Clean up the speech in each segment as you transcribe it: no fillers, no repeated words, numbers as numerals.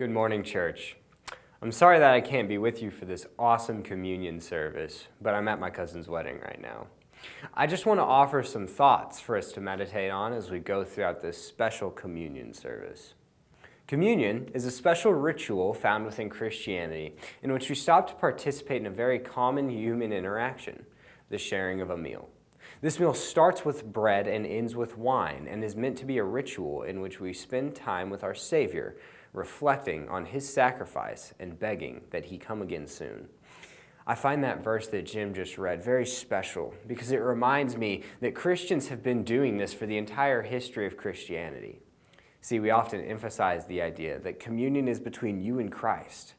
Good morning, church. I'm sorry that I can't be with you for this awesome communion service, but I'm at my cousin's wedding right now. I just want to offer some thoughts for us to meditate on as we go throughout this special communion service. Communion is a special ritual found within Christianity in which we stop to participate in a very common human interaction, the sharing of a meal. This meal starts with bread and ends with wine and is meant to be a ritual in which we spend time with our Savior, reflecting on his sacrifice and begging that he come again soon. I find that verse that Jim just read very special because it reminds me that Christians have been doing this for the entire history of Christianity. See, we often emphasize the idea that communion is between you and Christ,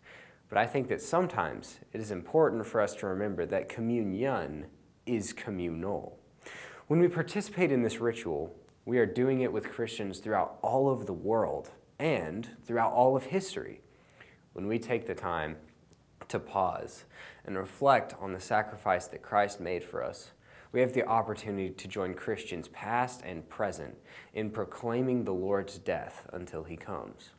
but I think that sometimes it is important for us to remember that communion is communal. When we participate in this ritual, we are doing it with Christians throughout all of the world and throughout all of history. When we take the time to pause and reflect on the sacrifice that Christ made for us, we have the opportunity to join Christians past and present in proclaiming the Lord's death until he comes.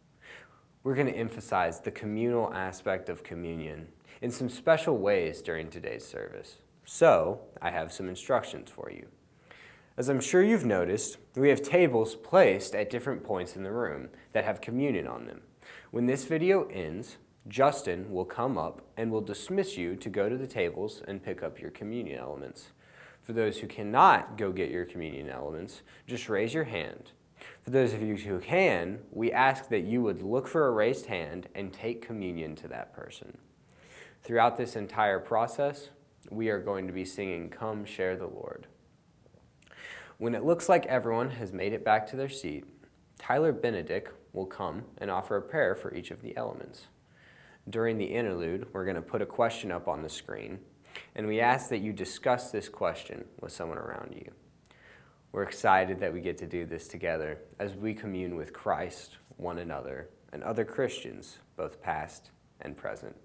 We're going to emphasize the communal aspect of communion in some special ways during today's service. So, I have some instructions for you. As I'm sure you've noticed, we have tables placed at different points in the room that have communion on them. When this video ends, Justin will come up and will dismiss you to go to the tables and pick up your communion elements. For those who cannot go get your communion elements, just raise your hand. For those of you who can, we ask that you would look for a raised hand and take communion to that person. Throughout this entire process, we are going to be singing "Come Share the Lord." When it looks like everyone has made it back to their seat, Tyler Benedict will come and offer a prayer for each of the elements. During the interlude, we're going to put a question up on the screen, and we ask that you discuss this question with someone around you. We're excited that we get to do this together as we commune with Christ, one another, and other Christians, both past and present.